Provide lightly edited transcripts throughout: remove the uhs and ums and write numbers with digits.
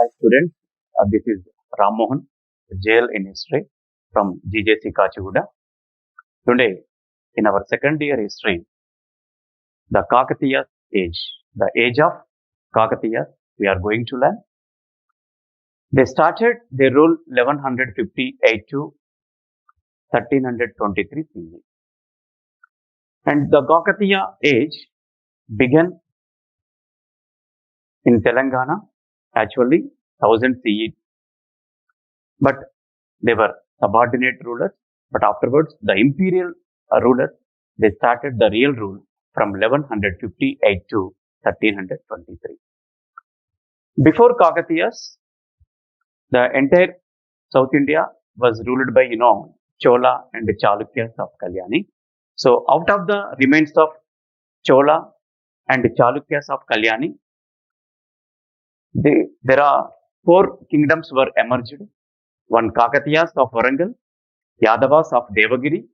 Hi students, this is Ram Mohan, JL in History from GJC Kachigoda. Today, in our second year history, the Kakatiya age, the age of Kakatiya, we are going to learn. They started their rule 1158 to 1323 CE. And the Kakatiya age began in Telangana, actually 1000 CE. But they were subordinate rulers. But afterwards, the imperial rulers, they started the real rule from 1158 to 1323. Before Kakatiyas, the entire South India was ruled by, Chola and the Chalukyas of Kalyani. So out of the remains of Chola and the Chalukyas of Kalyani, there are four kingdoms were emerged. One Kakatiyas of Varangal, Yadavas of Devagiri,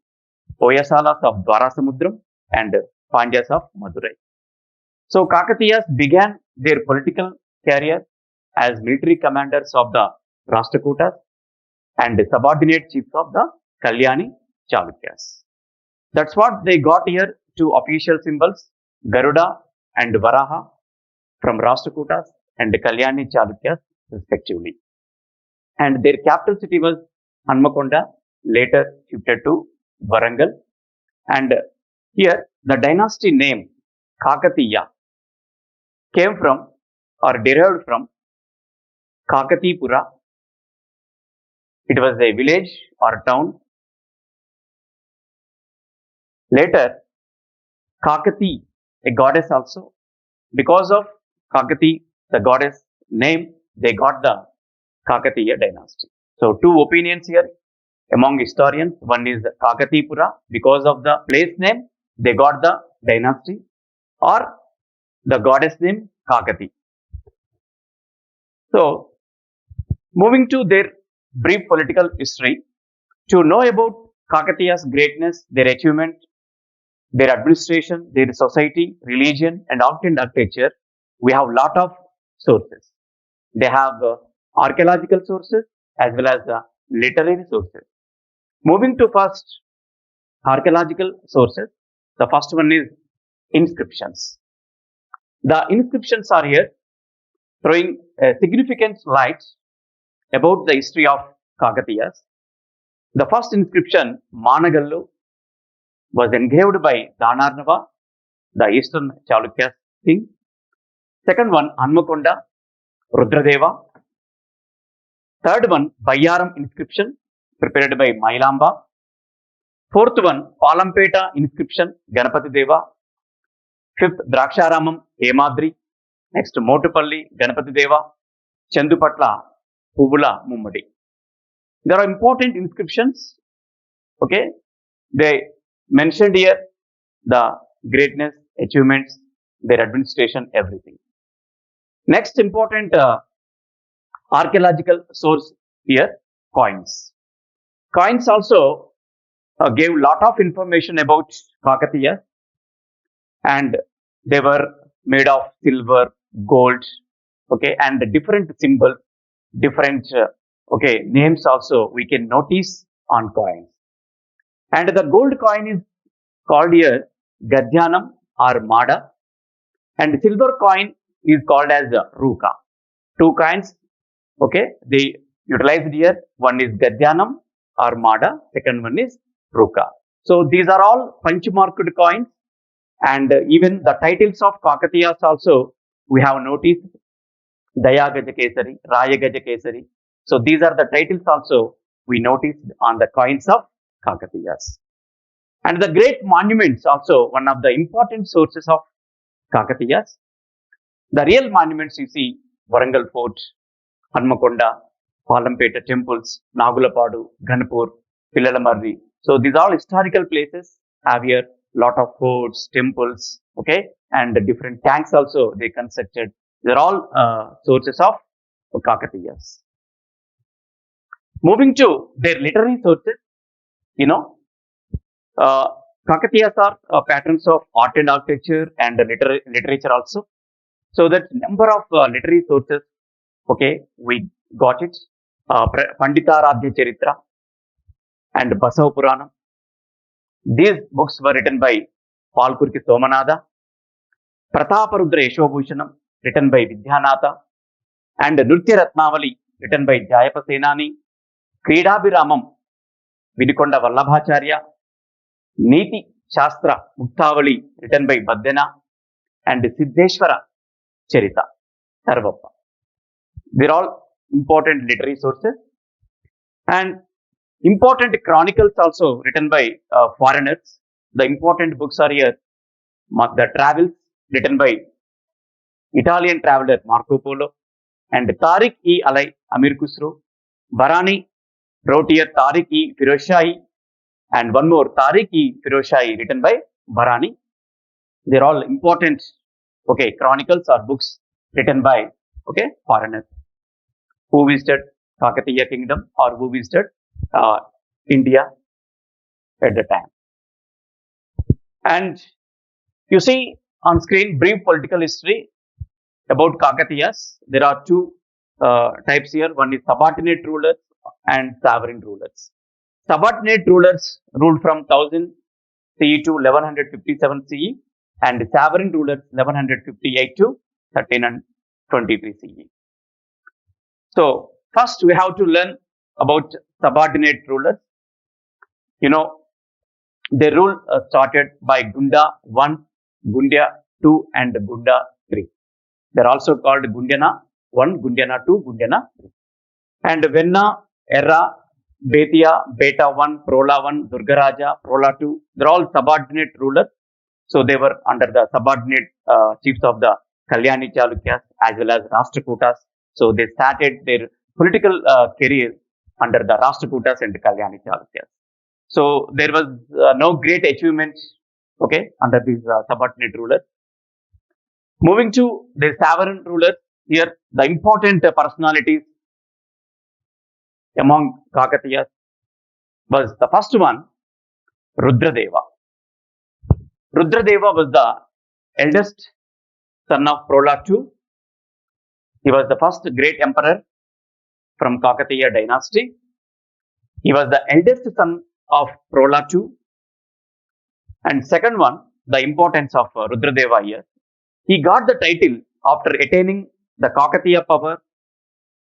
Hoysalas of Dwarasamudram, and Pandyas of Madurai. So Kakatiyas began their political career as military commanders of the Rashtrakutas and subordinate chiefs of the Kalyani Chalukyas. That's what they got here, two official symbols, Garuda and Varaha from Rashtrakutas and Kalyani Chalukyas respectively. And their capital city was Hanmakonda, later shifted to Varangal. And here the dynasty name Kakatiya came from or derived from Kakatipura. It was a village or town. Later, Kakati, a goddess also. Because of Kakati, the goddess name, they got the Kakatiya dynasty. So two opinions here among historians. One is Kakatipura, because of the place name, they got the dynasty, or the goddess name Kakati. So, moving to their brief political history, to know about Kakatiya's greatness, their achievement, their administration, their society, religion, and art and architecture, we have lot of sources. They have archaeological sources as well as literary sources. Moving to first archaeological sources, the first one is inscriptions. The inscriptions are here throwing significant light about the history of Kakatiyas. The first inscription, Managallu, was engraved by Danarnava, the eastern Chalukya king. Second one, Hanmakonda, Rudradeva. Third one, Bayaram inscription, prepared by Mailamba. Fourth one, Palampeta inscription, Ganapati Deva. Fifth, Draksharamam, Hemadri. Next, Motupalli, Ganapati Deva. Chandupatla, Puvula, Mummadi. There are important inscriptions. Okay, they mentioned here the greatness, achievements, their administration, everything. Next important archaeological source here, coins. Coins also gave lot of information about Kakatiya, and they were made of silver, gold, okay, and different symbols, different names also we can notice on coins. And the gold coin is called here Gadhyanam or Mada, and silver coin is called as Ruka. Two coins, okay, they utilized here. One is Gadhyanam or Mada, second one is Ruka. So these are all punch-marked coins, and even the titles of Kakatiyas also we have noticed, Daya Gajakesari, Raya Gajakesari. So these are the titles also we noticed on the coins of Kakatiyas. And the great monuments also one of the important sources of Kakatiyas. The real monuments you see, Varangal Fort, Hanmakonda, Palampeta temples, Nagulapadu, Ganapur, Pillalamarri. So these all historical places have here lot of forts, temples, okay, and the different tanks also they constructed. They're all sources of Kakatiyas. Moving to their literary sources, Kakatiyas are patterns of art and architecture and literature also. So that number of literary sources Okay, we got it. Panditaradhya Charitra and Basava Puranam. These books were written by Palkurki Somanatha, Prataparudra Yashobhushanam, written by Vidyanatha, and Nritya Ratnavali, written by Jayapa Senani, Kridabhiramam, Vidikonda Vallabhacharya, Niti Shastra Muktavali, written by Baddena, and Siddheshwara Charita, Sarvappa. They're all important literary sources, and important chronicles also written by foreigners. The important books are here: the travels written by Italian traveler Marco Polo, and Tariq-e-Alai Amir Khusro. Barani wrote here Tariq-e-Firozshahi, and one more Tariq-e-Firozshahi written by Barani. They're all important, okay, chronicles or books written by, okay, foreigners who visited Kakatiya kingdom or who visited India at the time. And you see on screen brief political history about Kakatiyas. There are two types here. One is subordinate rulers and sovereign rulers. Subordinate rulers ruled from 1000 CE to 1157 CE, and sovereign rulers 1158 to 1323 CE. So first we have to learn about subordinate rulers. You know, their rule started by Gunda 1, Gundya 2, and Gunda 3. They are also called Gundyana 1, Gundyana 2, Gundyana 3. And Venna, Erra, Betia, Beta 1, Prola 1, Durgaraja, Prola 2, they are all subordinate rulers. So they were under the subordinate chiefs of the Kalyani Chalukyas as well as Rashtrakutas. So they started their political career under the Rashtrakutas and the Kalyani Chalukyas. So there was no great achievement, okay, under these subordinate rulers. Moving to the sovereign rulers, here the important personalities among Kakatiyas was the first one, Rudradeva. Rudradeva was the eldest son of Prola II. He was the first great emperor from Kakatiya dynasty. He was the eldest son of Prola II. And second one, the importance of Rudradeva here. He got the title after attaining the Kakatiya power,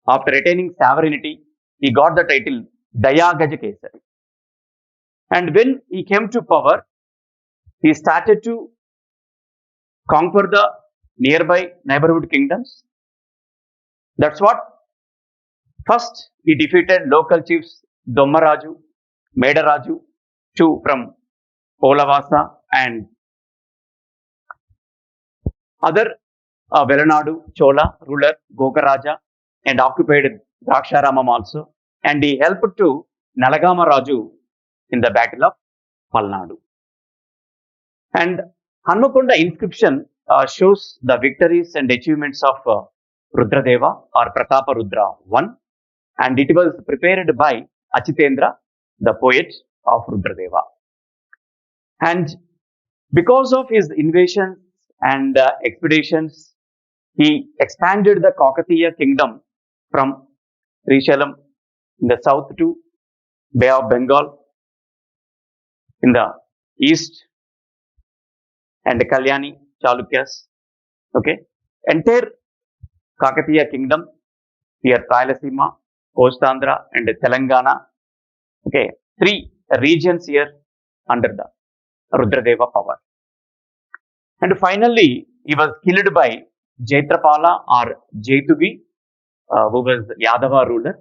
after attaining sovereignty. He got the title Dayagaja Kesari. And when he came to power, he started to conquer the nearby neighborhood kingdoms. That's what. First, he defeated local chiefs Dommaraju, Medaraju, two from Polavasa and other Velanadu, Chola ruler Gokaraja, and occupied Draksharamam also. And he helped to Nalagama Raju in the battle of Palnadu. And Hanmakonda inscription shows the victories and achievements of Rudradeva or Prataparudra I, and it was prepared by Achitendra, the poet of Rudradeva. And because of his invasions and expeditions, he expanded the Kakatiya kingdom from Srisailam in the south to Bay of Bengal in the east, and Kalyani Chalukyas. Okay, entire Kakatiya kingdom, here Rayalaseema, Kostandhra, and Telangana. Okay, three regions here under the Rudradeva power. And finally, he was killed by Jaitrapala or Jaitugi, who was Yadava ruler.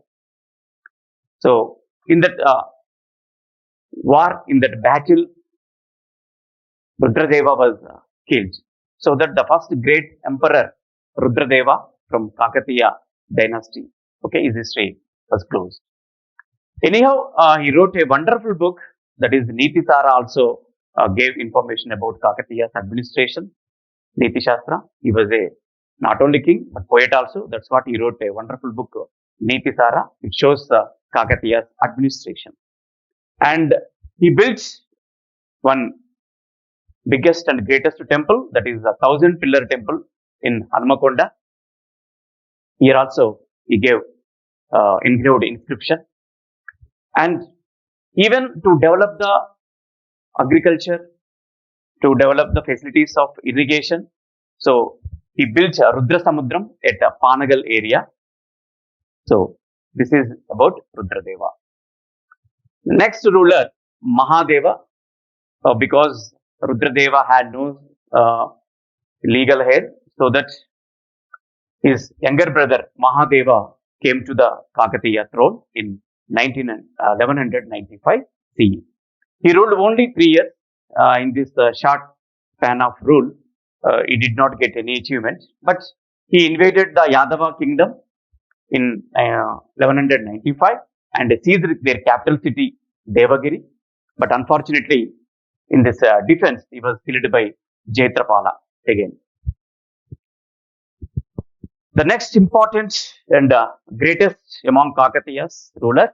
So in that war, in that battle, Rudradeva was killed. So that the first great emperor, Rudradeva from Kakatiya dynasty, okay, his history was closed. Anyhow, he wrote a wonderful book, that is Niti Sara, also gave information about Kakatiya's administration, Niti Shastra. He was a not only king but poet also. That's what he wrote, a wonderful book, Niti Sara. It shows Kakatiya's administration. And he built one biggest and greatest temple, that is a 1,000 pillar temple in Hanmakonda. Here also he gave engraved inscription. And even to develop the agriculture, to develop the facilities of irrigation, so he built Rudra Samudram at Panagal area. So this is about Rudradeva. Next ruler, Mahadeva, because Rudradeva had no legal heir, so that his younger brother Mahadeva came to the Kakatiya throne in 1195 CE. He ruled only 3 years. In this short span of rule, he did not get any achievements, but he invaded the Yadava kingdom in 1195 and seized their capital city Devagiri. But unfortunately, in this defense, he was killed by Jaitrapala again. The next important and greatest among Kakatiya's ruler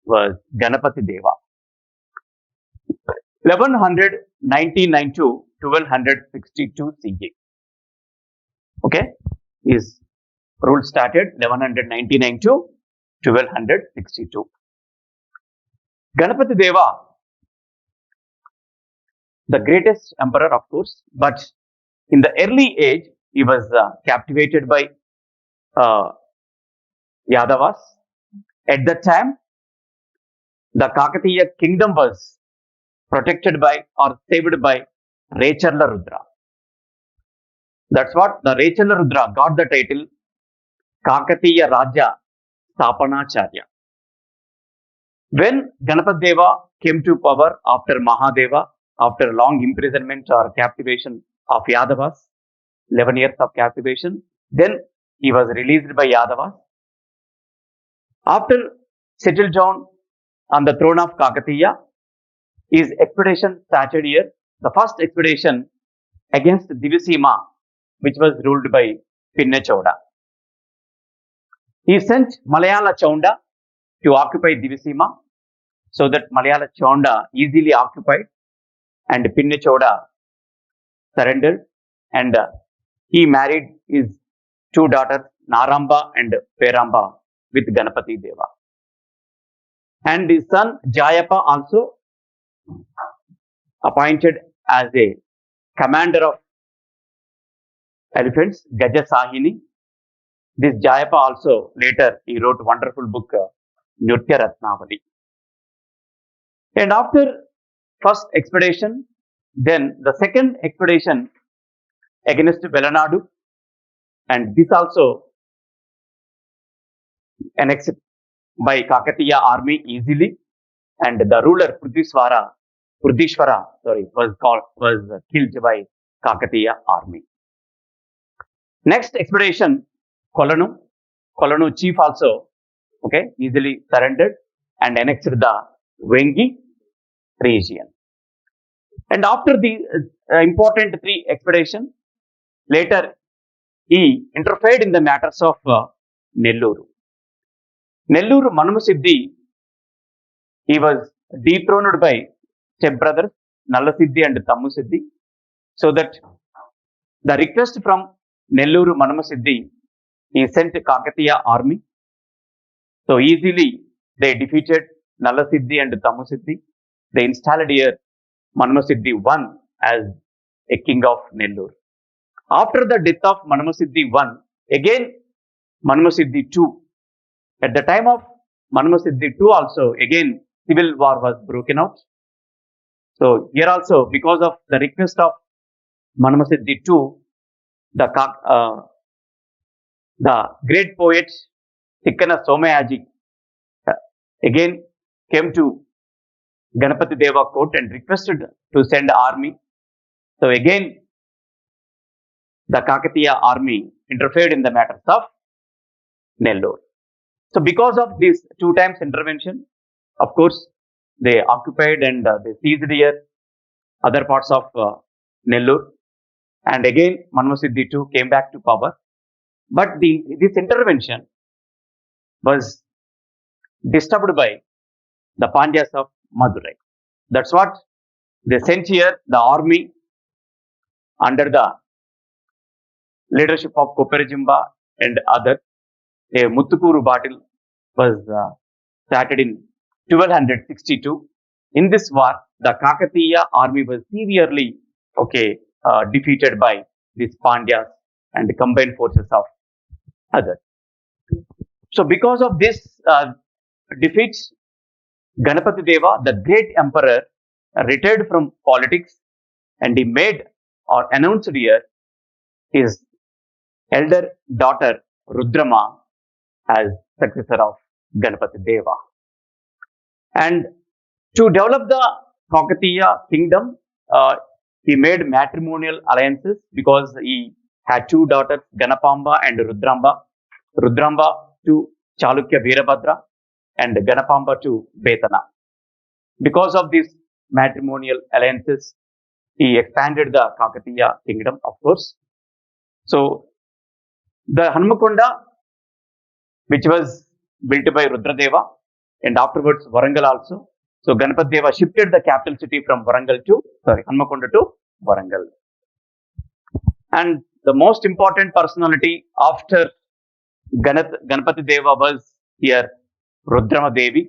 was Ganapati Deva. 1199 to 1262 CE. Okay, his rule started 1199 to 1262. Ganapati Deva, the greatest emperor, of course, but in the early age, he was captivated by Yadavas. At that time, the Kakatiya kingdom was protected by or saved by Recharla Rudra. That's what the Recharla Rudra got the title Kakatiya Raja Sthapanacharya. When Ganapati Deva came to power after Mahadeva, after long imprisonment or captivation of Yadavas, 11 years of captivation, then he was released by Yadavas. After settled down on the throne of Kakatiya, his expedition started here. The first expedition against Divisima, which was ruled by Pinna Choda. He sent Malayala Chonda to occupy Divisima, so that Malayala Chonda easily occupied and Pinna Choda surrendered, and he married his 2 daughters Naramba and Peramba with Ganapati Deva. And his son Jayapa also appointed as a commander of elephants, Gaja Sahini. This Jayapa also later he wrote wonderful book Nritya Ratnavali. And after first expedition, then the second expedition against Velanadu, and this also annexed by Kakatiya army easily, and the ruler Prudishwara was killed by Kakatiya army. Next expedition, Kolanu chief also easily surrendered and annexed the Vengi region. And after the important 3 expeditions, later he interfered in the matters of Nelluru. Nelluru Manamasiddhi, he was dethroned by stepbrothers Nallasiddhi and Tammusiddhi, so that the request from Nelluru Manamasiddhi, he sent Kakatiya army. So easily they defeated Nallasiddhi and Tammusiddhi. They installed here Manamasiddhi I as a king of Nellore. After the death of Manamasiddhi I, again Manamasiddhi II. At the time of Manamasiddhi II also, again civil war was broken out. So here also, because of the request of Manamasiddhi II, the great poet Tikkana Somayaji again came to Ganapati Deva court and requested to send army. So again, the Kakatiya army interfered in the matters of Nellore. So because of this 2 times intervention, of course, they occupied and they seized here other parts of Nellore. And again, Manamasiddhi II came back to power. But this intervention was disturbed by the Pandyas of Madurai. That's what they sent here the army under the leadership of Koperajimba and others. a Muttukuru battle was started in 1262. In this war, the Kakatiya army was severely defeated by these Pandyas and the combined forces of others. So, because of this defeats, Ganapati Deva, the great emperor, retired from politics and he made or announced here his elder daughter Rudrama as successor of Ganapati Deva. And to develop the Kakatiya kingdom, he made matrimonial alliances because he had two daughters, Ganapamba and Rudraamba. Rudraamba to Chalukya Veerabhadra and Ganapamba to Betana. Because of these matrimonial alliances, he expanded the Kakatiya kingdom, of course. So, the Hanmakonda, which was built by Rudradeva, and afterwards Warangal also. So, Ganapati Deva shifted the capital city from Hanmakonda to Warangal. And the most important personality after Ganapati Deva was here Rudrama Devi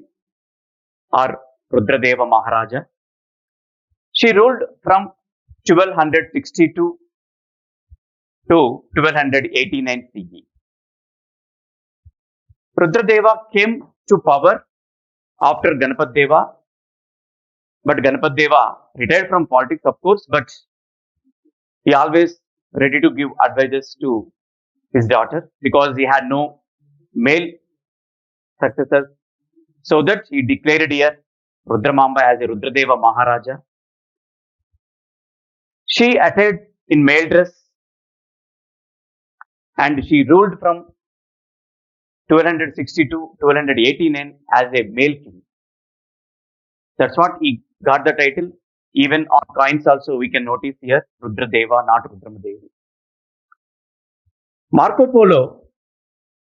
or Rudradeva Maharaja. She ruled from 1262 to 1289 CE. Rudradeva came to power after Ganapati Deva, but Ganapati Deva retired from politics, of course, but he always ready to give advices to his daughter because he had no male successors. So that he declared here Rudramamba as a Rudradeva Maharaja. She attended in male dress and she ruled from 1262 to 1289 as a male king. That's what he got the title. Even on coins also we can notice here Rudradeva, not Rudramadevi. Marco Polo,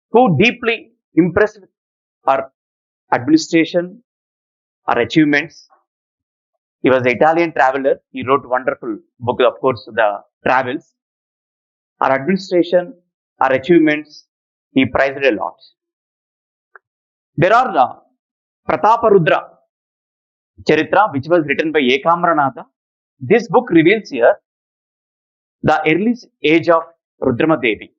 who deeply impressed with her administration, her achievements. He was an Italian traveler. He wrote wonderful book, of course, the Travels. Our administration, our achievements, he prized a lot. There are the Prataparudra Charitra, which was written by Ekamranatha. This book reveals here the early age of Rudrama Devi.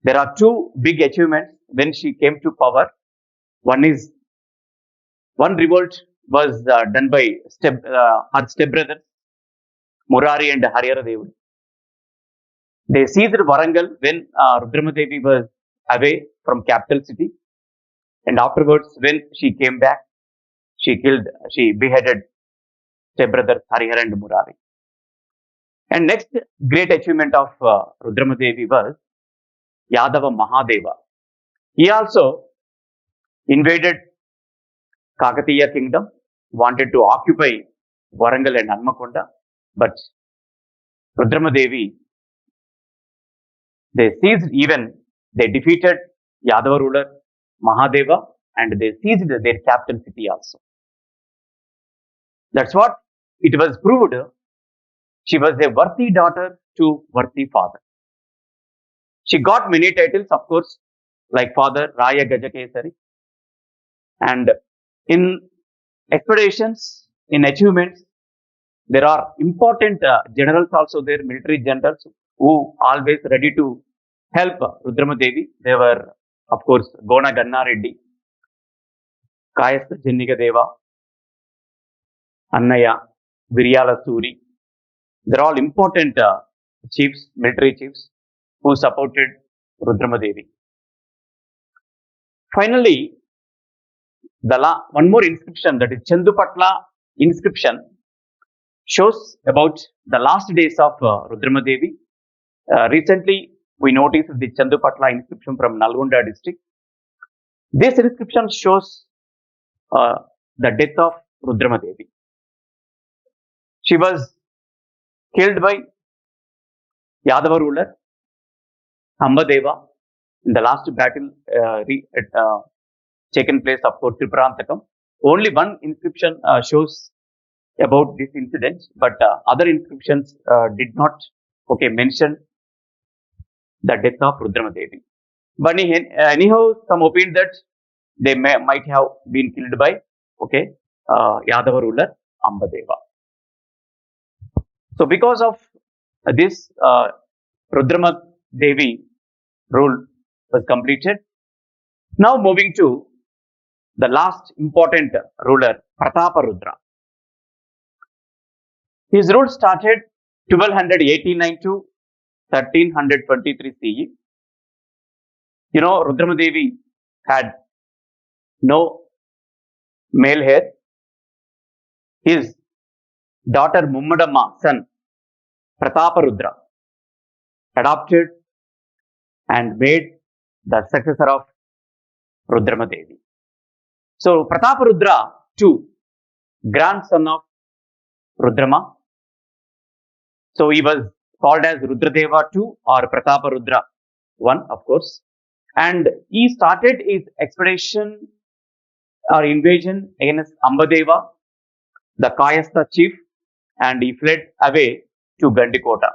There are two big achievements when she came to power. One revolt was done by her stepbrothers, Murari and Harihara Devi. They seized Warangal when Rudrama Devi was away from capital city. And afterwards, when she came back, she beheaded stepbrothers Harihara and Murari. And next great achievement of Rudrama Devi was Yadava Mahadeva. He also invaded Kakatiya kingdom, wanted to occupy Warangal and Hanmakonda, but Rudrama Devi, they defeated Yadava ruler Mahadeva and they seized their capital city also. That's what it was proved. She was a worthy daughter to worthy father. She got many titles, of course, like father Raya Gajakesari. And in expeditions, in achievements, there are important generals also there, military generals who always ready to help Rudrama Devi. They were, of course, Gona Ganna Reddy, Kayastha Jenniga Deva, Annaya, Viryala Suri. They're all important chiefs, military chiefs who supported Rudrama Devi. Finally, one more inscription, that is Chandupatla inscription, shows about the last days of Rudrama Devi. Recently, we noticed the Chandupatla inscription from Nalgonda district. This inscription shows the death of Rudrama Devi. She was killed by Yadava ruler Hambadeva in the last battle taken place, of course, Tripurantakam. Only one inscription shows about this incident, but other inscriptions did not mention the death of Rudrama Devi. But anyhow, some opinion that they might have been killed by Yadava ruler Ambadeva. So because of this, Rudrama Devi rule was completed. Now moving to the last important ruler, Prataparudra. His rule started 1289 to 1323 CE. You know, Rudrama Devi had no male heir. His daughter Mummadamma, son Prataparudra, adopted and made the successor of Rudrama Devi. So Prataparudra II, grandson of Rudrama. So he was called as Rudradeva II or Prataparudra I, of course. And he started his expedition or invasion against Ambadeva, the Kayastha chief, and he fled away to Gandikota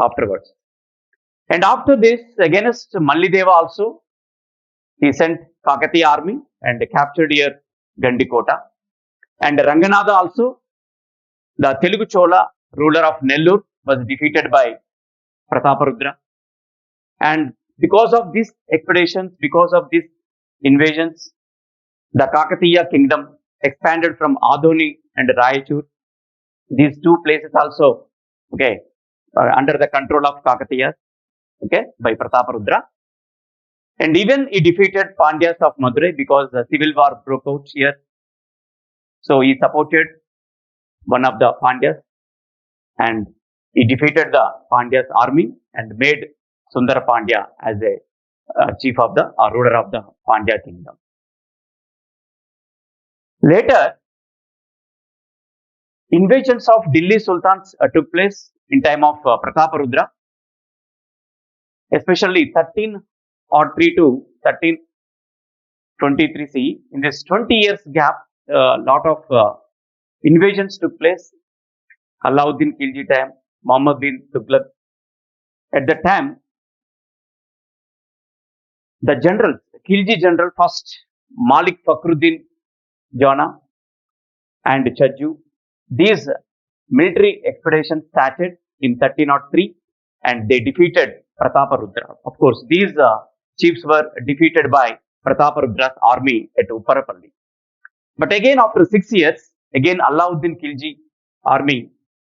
afterwards. And after this, against Mallideva also, he sent Kakatiya army and captured here Gandikota. And Ranganatha also, the Telugu Chola ruler of Nellore, was defeated by Prataparudra. And because of these expeditions, because of these invasions, the Kakatiya kingdom expanded from Adoni and Rayachur. These two places also, under the control of Kakatiyas, by Prataparudra. And even he defeated Pandyas of Madurai because the civil war broke out here. So he supported one of the Pandyas and he defeated the Pandyas army and made Sundara Pandya as a chief of the ruler of the Pandya kingdom. Later, invasions of Delhi sultans took place in time of Prataparudra, especially 1303 to 1323 CE. In this 20 years gap, a lot of invasions took place. Alauddin Khilji time, Muhammad bin Tughlaq. At the time, the generals, Khilji general first, Malik Fakhruddin Jana and Chajju, these military expeditions started in 1303 and they defeated Prataparudra. Of course, these chiefs were defeated by Prataparudra's army at Upparapalli. But again, after 6 years, again Alauddin Khilji army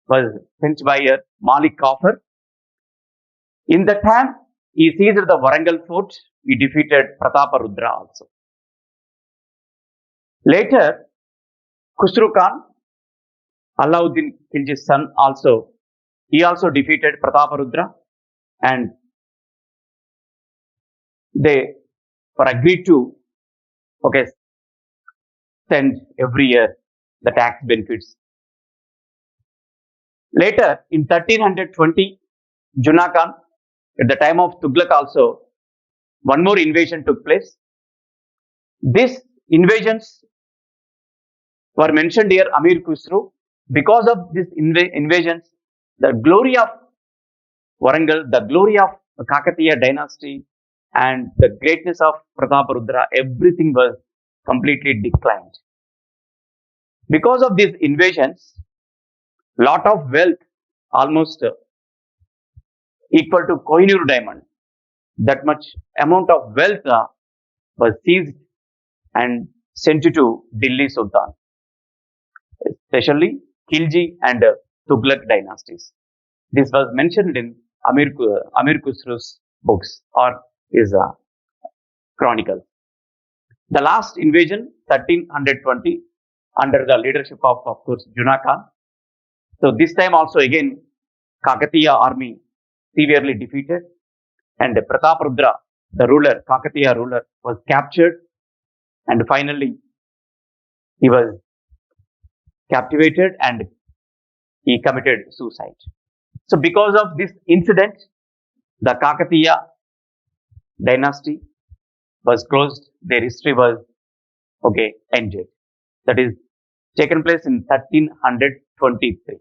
was sent by Malik Kafur. In that time, he seized the Warangal fort. He defeated Prataparudra also. Later, Khusru Khan, Alauddin Khilji's son, he also defeated Prataparudra, and they were agreed to send every year the tax benefits. Later, in 1320, Junna Khan, at the time of Tughlaq also, one more invasion took place. These invasions were mentioned here, Amir Khusru. Because of these invasions, the glory of Warangal, the glory of the Kakatiya dynasty, and the greatness of Prataparudra, everything was completely declined. Because of these invasions, lot of wealth, almost equal to Kohinoor diamond, that much amount of wealth was seized and sent to Delhi Sultan, especially Khilji and Tughlaq dynasties. This was mentioned in Amir Khusru's books or his chronicles. The last invasion, 1320, under the leadership of course, Junna Khan. So this time also again, Kakatiya army severely defeated, and Prataparudra, the ruler, Kakatiya ruler, was captured, and finally he was captivated and he committed suicide. So because of this incident, the Kakatiya dynasty was closed, their history was ended. That is taken place in 1323.